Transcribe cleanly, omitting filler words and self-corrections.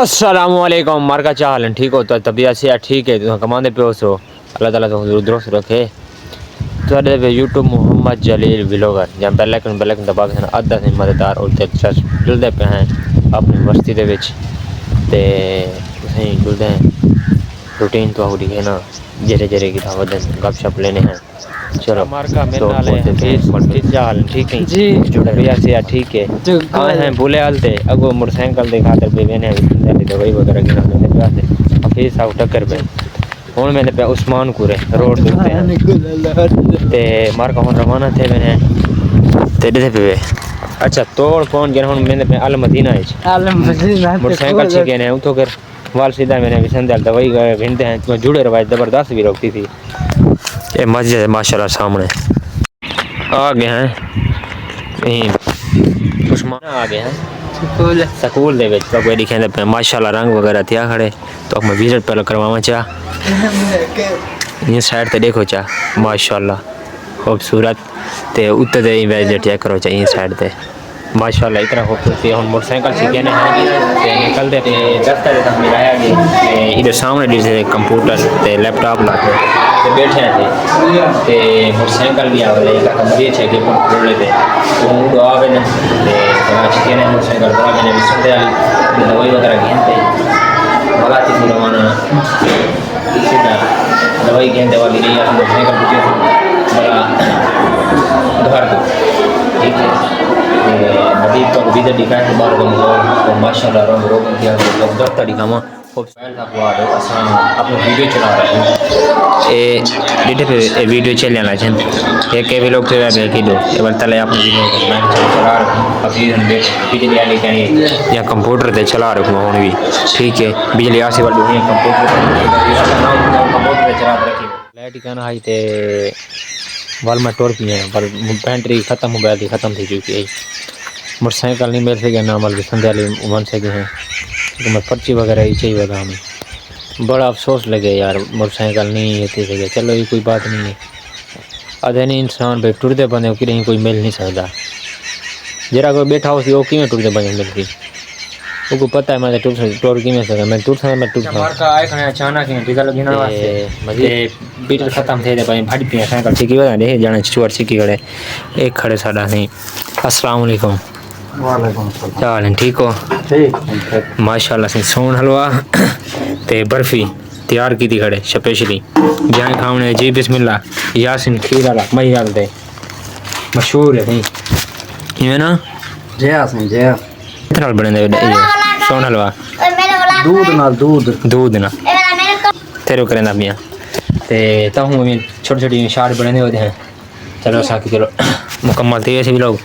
अस्सलामुअलैकुम मार का चाल है ठीक हो तो तबीयत से ठीक है तो कमाने पे हो अल्लाह ताला तो दुरुस्त रखे तो यूट्यूब मोहम्मद जलील ब्लॉगर जहाँ बेलैकन दबा के अद्धा से मददगार और दिलचस्प जुलते पे हैं अपनी बस्ती दे विच ते तुसें जुलते हैं रूटीन तो हो रही है ना जेरे जेरे की दावत गपशप लेने हैं चलो मार्का मेरे नाल है चाल ठीक है जी तबीयत से ठीक है हाँ हैं भूले हालते अगो मोटरसाइकिल दे खातर पे मैंने दवाई वगैरह की मैंने ऑफिस आउट टक्कर पे हूँ मैंने पे उस्मान कुरे रोड ते मार्का हूँ रवाना थे मैंने तेरे पे अच्छा तोड़ कौन गया हूँ मैंने पे अल मदीना मोटरसाइकिल छिके ने उतो कर वाल सीधा मैंने विसंदल दवाई भिंडते हैं तो जुड़े रवाज ज़बरदस्त भी रोकती थी ये मस्जिद है माशाल्लाह सामने आ गए हैं उस्मान आ गए हैं स्कूल दे विच तो कोई दिखे पे माशाल्लाह रंग वगैरह थिया खड़े तो मैं विजिट पहले करवावा चा ये साइड ते देखो चा माशाल्लाह खूबसूरत ते उत्ते दे विजिट चेक करो चा ये साइड ते माशाल्लाह इतना खूबसूरती हम मोटरसाइकिल सीखे ने निकलते थे दफ्तर तक मिलाया गया इधर सामने डिजे कंप्यूटर ते लैपटॉप लाके ते बैठे थे ते मोटरसाइकिल भी आवे एक कमरे छे के खोल लेते वो मुंडो आवे ने ते सीखे ने मोटरसाइकिल बड़ा मैंने विसंदे दवाई वगैरह घेनते बलाती थी रवाना सीधा दवाई घेनते वाली नहीं है मोटरसाइकिल पूछे बड़ा घर को ठीक है नदी तो विजिट दिखाए थे बार तो माशाल्लाह रंग रोगन किया जबरदस्त तरीका में खूब अपने वीडियो चला रहे हैं ये डीटे पे वीडियो चल जाना चाहिए एक के भी लोग तो यार कि दो ये बोलता है अपने वीडियो मैं चला रहा हूँ अभी बिजली वाली कहीं या कंप्यूटर पे चला रहा हूँ भी ठीक है बिजली आसे वाली हुई कंप्यूटर पे चला रखी लाइट कहना है ते वाल में टोर पिए हैं पर बैटरी ख़त्म मोबाइल की ख़त्म थी चुकी है मोटरसाइकिल नहीं मिल सके ना मल संध्याली बन सके हैं तो मैं पर्ची वगैरह ही चाहिए था हमें बड़ा अफसोस लगे यार मोटरसाइकिल नहीं थी सके चलो ये कोई बात नहीं है अधे नहीं इंसान भाई टुरते बंदे कि नहीं कोई मिल नहीं सकता जरा कोई बैठा हो वो कि टुरते बंदे मिलती उसको पता है मैं टूर की में सका मैं टूर था मैं टूर था आए खने अचानक ही डीजल गिना वास्ते मजे पीटर खत्म थे भाई भाड़ी पे साइकिल सीखी वदा दे जाने चुवर सीखी खड़े एक खड़े साडा नहीं अस्सलाम वालेकुम वालेकुम सलाम चाल है ठीक हो ठीक माशाल्लाह से सोन हलवा ते बर्फी तैयार की थी खड़े स्पेशली जाए खाने जी बिस्मिल्लाह यासिन खीर वाला मई वाल दे मशहूर है भाई ये ना जय हसन जय इतना बने दे सोन हलवा दूध ना तेरे करें ना मियाँ ते ताहूँ में छोटी छोटी शार्ट बने होते हैं चलो साकी चलो मुकम्मल थे ऐसे भी लोग